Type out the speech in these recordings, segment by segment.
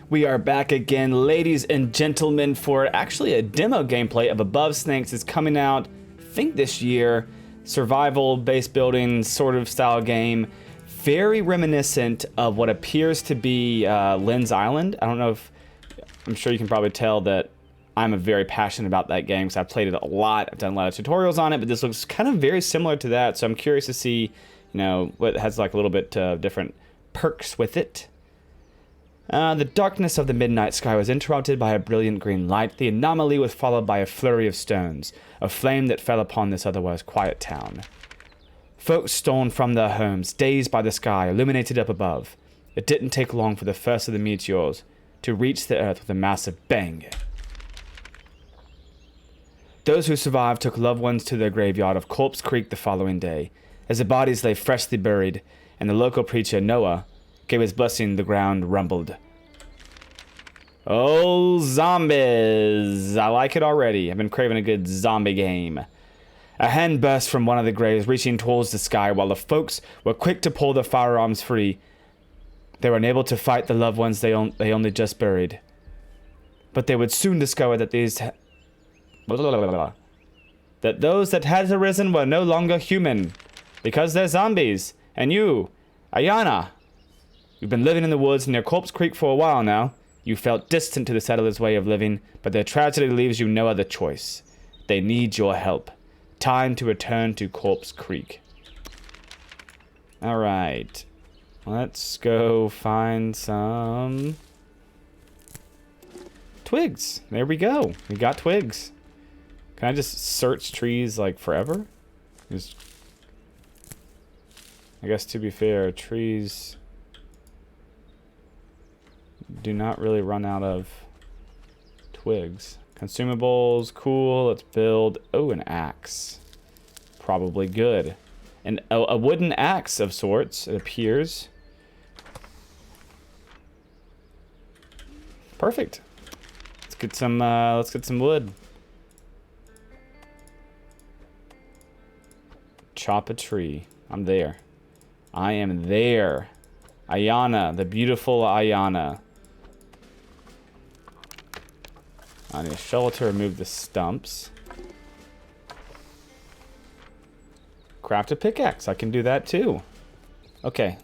We are back again, ladies and gentlemen, for actually a demo gameplay of Above Snakes. Is coming out, I think this year. Survival, base building sort of style game. Very reminiscent of what appears to be Lynn's Island. I don't know if, I'm sure you can probably tell that I'm very passionate about that game because I've played it a lot. I've done a lot of tutorials on it, but this looks kind of very similar to that. So I'm curious to see, you know, what has like a little bit different perks with it. The darkness of the midnight sky was interrupted by a brilliant green light. The anomaly was followed by a flurry of stones, a flame that fell upon this otherwise quiet town. Folks stolen from their homes, dazed by the sky, illuminated up above. It didn't take long for the first of the meteors to reach the earth with a massive bang. Those who survived took loved ones to their graveyard of Corpse Creek the following day. As the bodies lay freshly buried, and the local preacher, Noah, gave his blessing, the ground rumbled. Oh, zombies! I like it already. I've been craving a good zombie game. A hand burst from one of the graves, reaching towards the sky, while the folks were quick to pull their firearms free. They were unable to fight the loved ones they only just buried. But they would soon discover that that those that had arisen were no longer human, because they're zombies. And you, Ayana, you've been living in the woods near Corpse Creek for a while now. You felt distant to the settlers' way of living, but their tragedy leaves you no other choice. They need your help. Time to return to Corpse Creek. Alright. Let's go find some twigs. There we go. We got twigs. Can I just search trees like forever? I guess to be fair, trees do not really run out of twigs. Consumables, cool. Let's build. Oh, an axe. Probably good. And a wooden axe of sorts, it appears. Perfect. Let's get some wood. Chop a tree. I'm there. I am there. Ayana, the beautiful Ayana. I need a shovel to remove the stumps. Craft a pickaxe. I can do that too. Okay.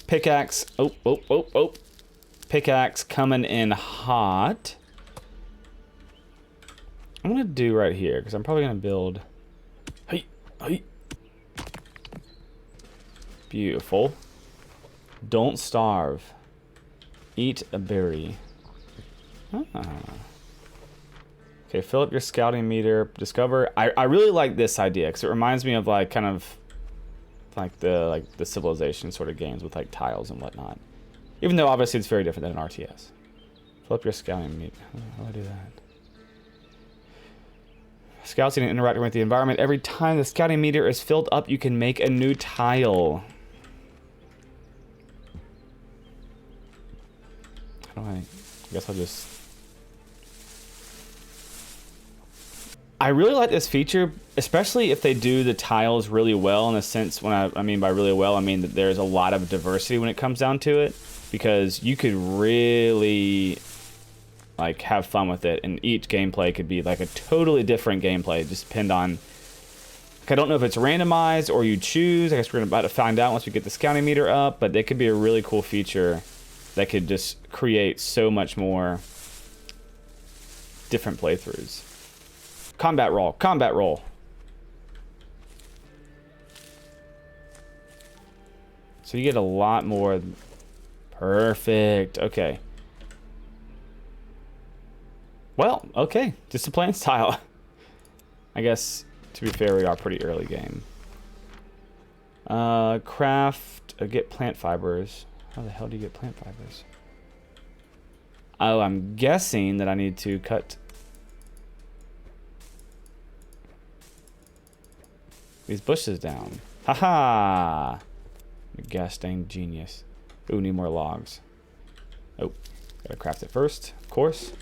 Pickaxe. Oh. Pickaxe coming in hot. I'm going to do right here because I'm probably going to build. Hey. Beautiful. Don't starve. Eat a berry. Okay, fill up your scouting meter. Discover. I really like this idea because it reminds me of like kind of like the Civilization sort of games with like tiles and whatnot. Even though obviously it's very different than an RTS. Fill up your scouting meter. How do I do that? Scouting and interacting with the environment. Every time the scouting meter is filled up, you can make a new tile. How do I guess I'll just... I really like this feature, especially if they do the tiles really well, in the sense, when I mean by really well, I mean that there's a lot of diversity when it comes down to it, because you could really like have fun with it, and each gameplay could be like a totally different gameplay. Just depend on, like, I don't know if it's randomized or you choose. I guess we're about to find out once we get the scouting meter up, but it could be a really cool feature that could just create so much more different playthroughs. Combat roll. So you get a lot more. Perfect. Okay. Well, okay. Just a playing style. I guess, to be fair, we are pretty early game. Craft. Get plant fibers. How the hell do you get plant fibers? Oh, I'm guessing that I need to cut these bushes down. Haha! Gosh dang genius. Ooh, need more logs. Oh, gotta craft it first, of course.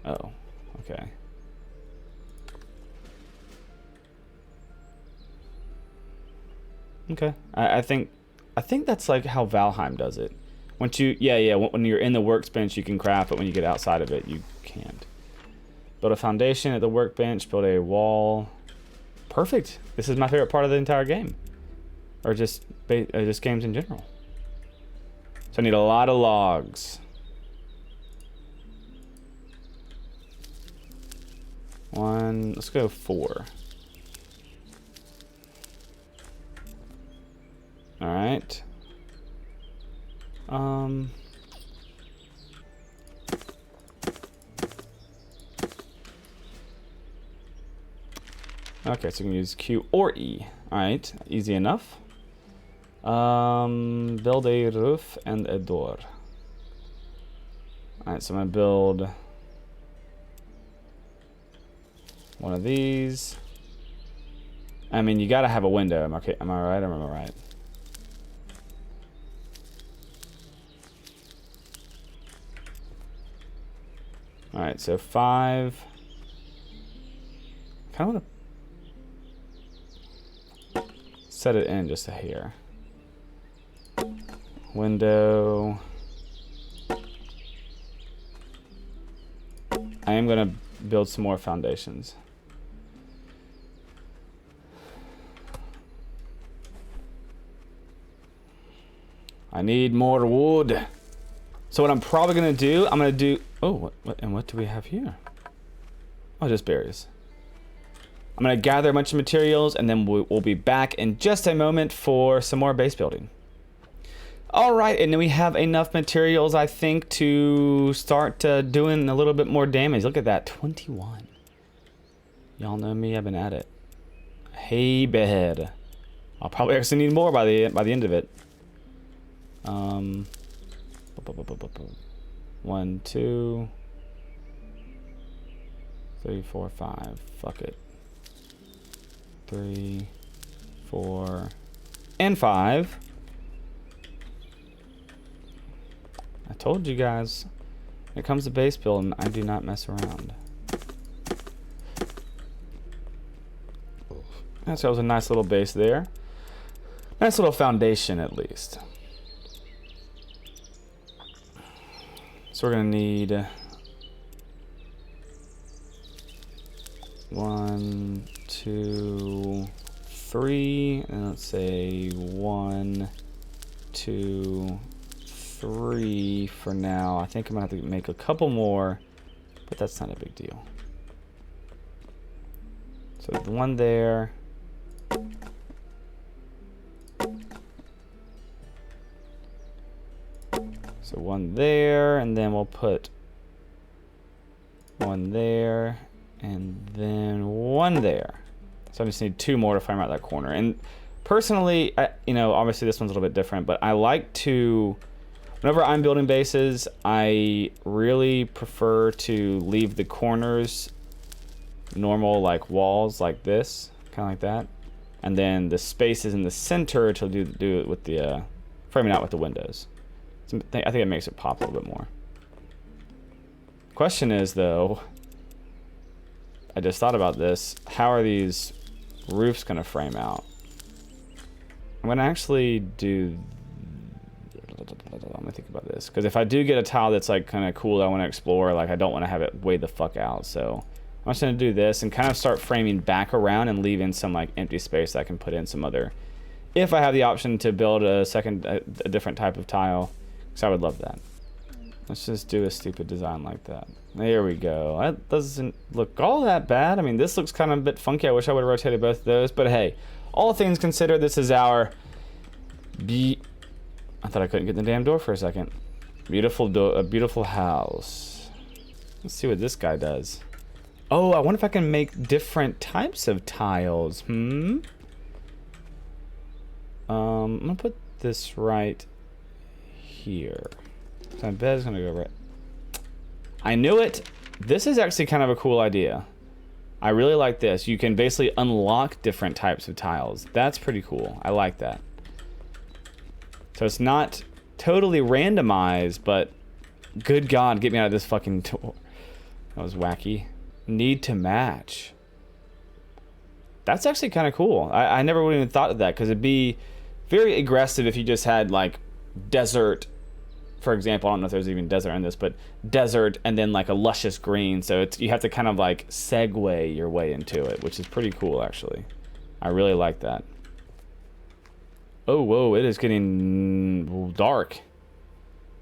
Oh, okay. Okay. I think that's like how Valheim does it. Once you, when you're in the workbench, you can craft, but when you get outside of it, you can't. Build a foundation at the workbench, build a wall. Perfect. This is my favorite part of the entire game. Or just games in general. So I need a lot of logs. Let's go 4. All right. Okay, so you can use Q or E. All right, easy enough. Build a roof and a door. All right, so I'm gonna build one of these. I mean, you gotta have a window. Am I right or am I right? All right, so 5. Kind of want to set it in just a hair. Window. I am gonna build some more foundations. I need more wood. So what I'm probably gonna do, oh, what do we have here? Oh, just berries. I'm gonna gather a bunch of materials and then we'll be back in just a moment for some more base building. All right, and then we have enough materials, I think, to start doing a little bit more damage. Look at that, 21. Y'all know me, I've been at it. Hey, bed. I'll probably actually need more by the end of it. 1, 2, 3, 4, 5. Fuck it. 3, 4, and 5. I told you guys, when it comes to base building, I do not mess around. So that was a nice little base there. Nice little foundation, at least. So we're gonna need 1, 2, 3, and let's say 1, 2, 3 for now. I think I'm gonna have to make a couple more, but that's not a big deal. So the one there. So one there, and then we'll put one there, and then one there. So I just need 2 more to frame out that corner. And personally, obviously this one's a little bit different, but I like to, whenever I'm building bases, I really prefer to leave the corners normal, like walls like this, kind of like that. And then the spaces in the center to do it with the, framing out with the windows. I think it makes it pop a little bit more. Question is, though, I just thought about this. How are these roofs going to frame out? I'm going to actually do... Let me think about this. Because if I do get a tile that's like kind of cool that I want to explore, like I don't want to have it way the fuck out. So I'm just going to do this and kind of start framing back around and leave in some like empty space that I can put in some other... If I have the option to build a different type of tile. So I would love that. Let's just do a stupid design like that. There we go. That doesn't look all that bad. I mean, this looks kind of a bit funky. I wish I would have rotated both of those. But hey, all things considered, this is our... I thought I couldn't get in the damn door for a second. A beautiful house. Let's see what this guy does. Oh, I wonder if I can make different types of tiles. I'm gonna put this right here. So my bed is gonna go right. I knew it. This is actually kind of a cool idea. I really like this. You can basically unlock different types of tiles. That's pretty cool. I like that. So it's not totally randomized, but good God, get me out of this fucking door. That was wacky. Need to match. That's actually kind of cool. I never would have even thought of that, because it'd be very aggressive if you just had like desert, for example. I don't know if there's even desert in this, but desert and then like a luscious green. So you have to kind of like segue your way into it, which is pretty cool actually. I really like that. Oh, whoa, it is getting dark.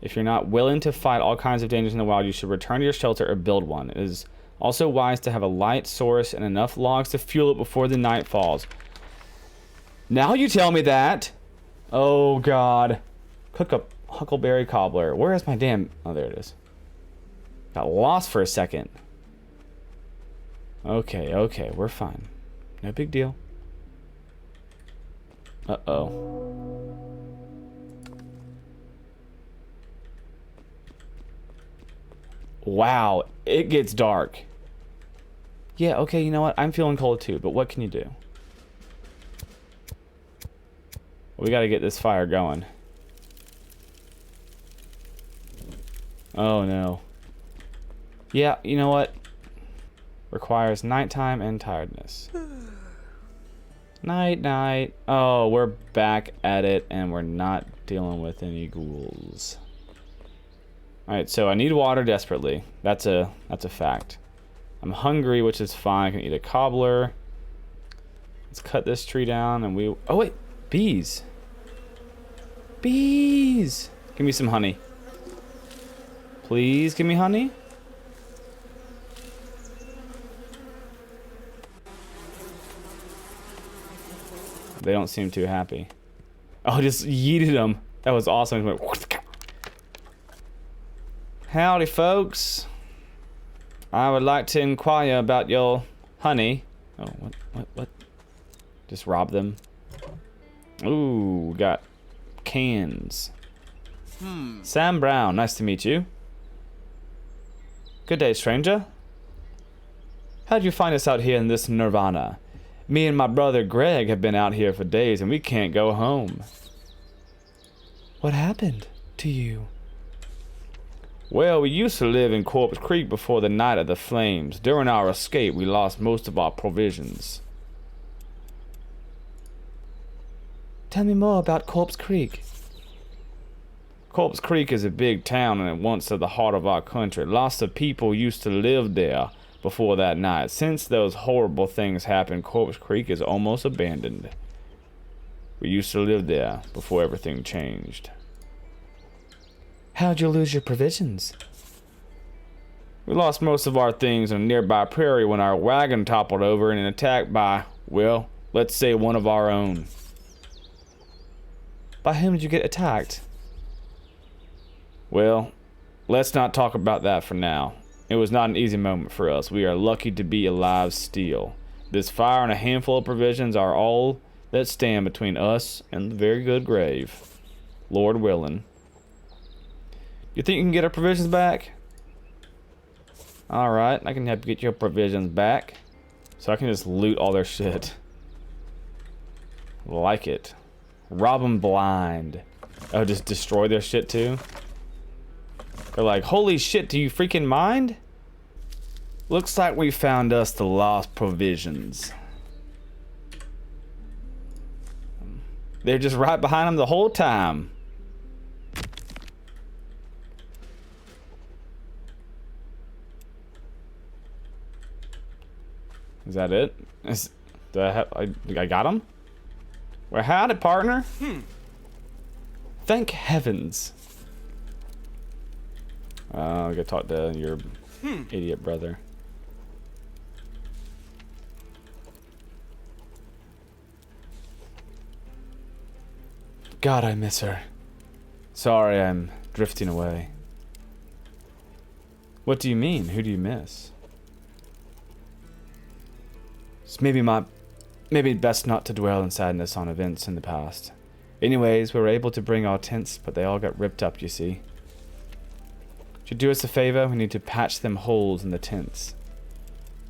If you're not willing to fight all kinds of dangers in the wild, you should return to your shelter or build one. It is also wise to have a light source and enough logs to fuel it before the night falls. Now you tell me that. Oh, God. Cook up huckleberry cobbler. Where is my damn... Oh, there it is. Got lost for a second. Okay, okay, we're fine. No big deal. Uh-oh. Wow, it gets dark. Yeah, okay, you know what? I'm feeling cold too, but what can you do? We gotta get this fire going. Oh no. Yeah, you know what? Requires nighttime and tiredness. Night, night. Oh, we're back at it, and we're not dealing with any ghouls. Alright, so I need water desperately. That's a fact. I'm hungry, which is fine. I can eat a cobbler. Let's cut this tree down, and we... Oh, wait. Bees. Bees. Give me some honey. Please give me honey. They don't seem too happy. Oh, just yeeted them. That was awesome. Howdy, folks. I would like to inquire about your honey. Oh, what? Just rob them. Ooh, got cans. Sam Brown, nice to meet you. Good day, stranger. How'd you find us out here in this nirvana? Me and my brother Greg have been out here for days and we can't go home. What happened to you? Well, we used to live in Corpse Creek before the night of the flames. During our escape, we lost most of our provisions. Tell me more about Corpse Creek. Corpse Creek is a big town and once at the heart of our country. Lots of people used to live there before that night. Since those horrible things happened, Corpse Creek is almost abandoned. We used to live there before everything changed. How'd you lose your provisions? We lost most of our things on a nearby prairie when our wagon toppled over in an attack by, well, let's say one of our own. By whom did you get attacked? Well, let's not talk about that for now. It was not an easy moment for us. We are lucky to be alive still. This fire and a handful of provisions are all that stand between us and the very good grave. Lord willing. You think you can get our provisions back? Alright, I can help you get your provisions back. So I can just loot all their shit. Like it. Rob them blind. Oh, just destroy their shit too? They're like, holy shit, do you freaking mind? Looks like we found us the lost provisions. They're just right behind them the whole time. Is that it? Do I got him? Well, howdy, partner. Thank heavens. I gotta talk to your idiot brother. God, I miss her. Sorry, I'm drifting away. What do you mean? Who do you miss? It's maybe best not to dwell in sadness on events in the past. Anyways, we were able to bring our tents, but they all got ripped up, you see. Would you do us a favor? We need to patch them holes in the tents.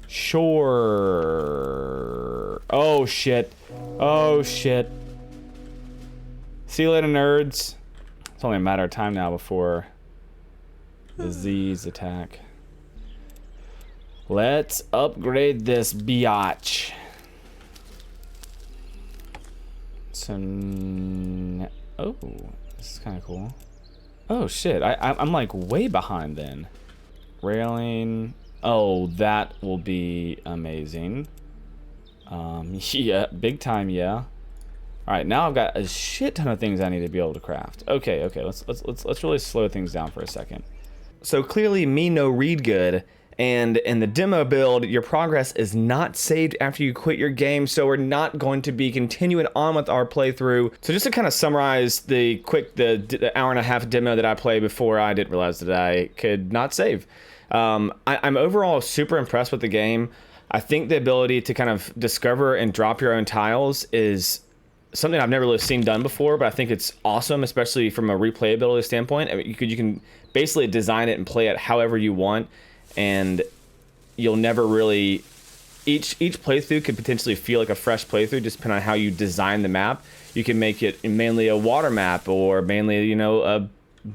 Sure. Oh, shit. Oh, shit. See you later, nerds. It's only a matter of time now before the Z's attack. Let's upgrade this biatch. So, oh, this is kind of cool. Oh shit, I'm like way behind then. Railing. Oh, that will be amazing. Yeah, big time, yeah. All right, now I've got a shit ton of things I need to be able to craft. Okay, let's really slow things down for a second. So clearly, me no read good. And in the demo build, your progress is not saved after you quit your game, so we're not going to be continuing on with our playthrough. So just to kind of summarize the hour and a half demo that I played before, I didn't realize that I could not save. I'm overall super impressed with the game. I think the ability to kind of discover and drop your own tiles is something I've never really seen done before, but I think it's awesome, especially from a replayability standpoint. I mean, you can basically design it and play it however you want, and you'll never really... Each playthrough could potentially feel like a fresh playthrough, just depending on how you design the map. You can make it mainly a water map, or mainly, you know, a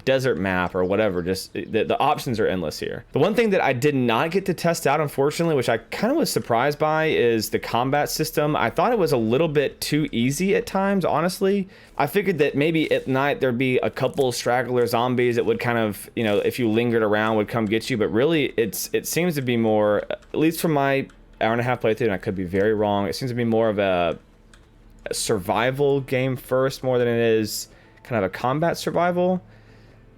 desert map, or whatever. Just the options are endless here. The one thing that I did not get to test out, unfortunately, which I kind of was surprised by, is the combat system. I thought it was a little bit too easy at times, honestly. I figured that maybe at night there'd be a couple straggler zombies that would kind of, you know, if you lingered around, would come get you, but really it seems to be more, at least from my hour and a half playthrough, and I could be very wrong, it seems to be more of a survival game first, more than it is kind of a combat survival.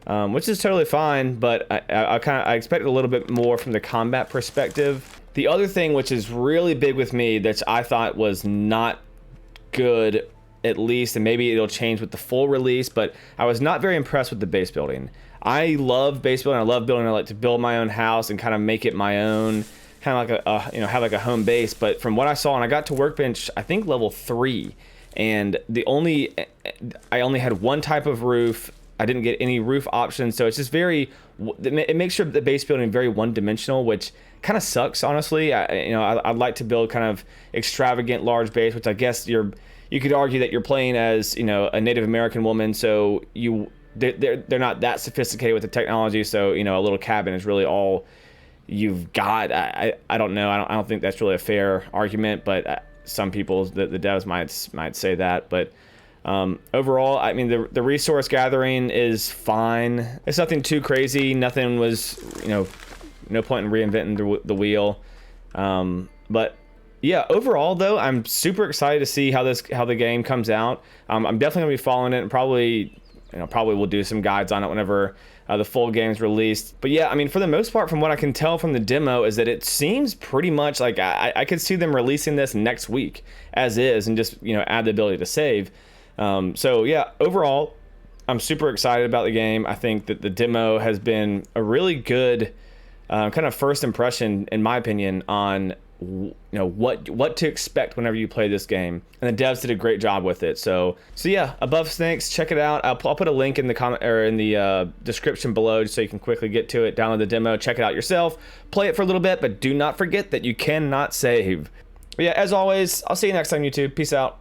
Which is totally fine, but I expected a little bit more from the combat perspective. The other thing, which is really big with me, that I thought was not good, at least, and maybe it'll change with the full release, but I was not very impressed with the base building. I love base building. I love building. I like to build my own house and kind of make it my own, kind of like you know, have like a home base. But from what I saw, and I got to workbench, I think level 3, and I only had one type of roof. I didn't get any roof options, so it's just it makes sure the base building very one-dimensional, which kind of sucks, honestly. I'd like to build kind of extravagant large base, which I guess you could argue that you're playing as, you know, a Native American woman, so they're not that sophisticated with the technology, so, you know, a little cabin is really all you've got. I don't know. I don't think that's really a fair argument, but some people, the devs might say that, but. Overall, I mean, the resource gathering is fine. It's nothing too crazy. Nothing was, you know, no point in reinventing the wheel. But yeah, overall though, I'm super excited to see how the game comes out. I'm definitely gonna be following it, and probably we'll do some guides on it whenever the full game's released. But yeah, I mean, for the most part, from what I can tell from the demo, is that it seems pretty much like I could see them releasing this next week as is, and just, you know, add the ability to save. So yeah, overall, I'm super excited about the game. I think that the demo has been a really good kind of first impression, in my opinion, on, you know, what to expect whenever you play this game. And the devs did a great job with it. So yeah, Above Snakes, check it out. I'll put a link in the comment or in the description below, just so you can quickly get to it. Download the demo, check it out yourself, play it for a little bit, but do not forget that you cannot save. But yeah, as always, I'll see you next time, YouTube. Peace out.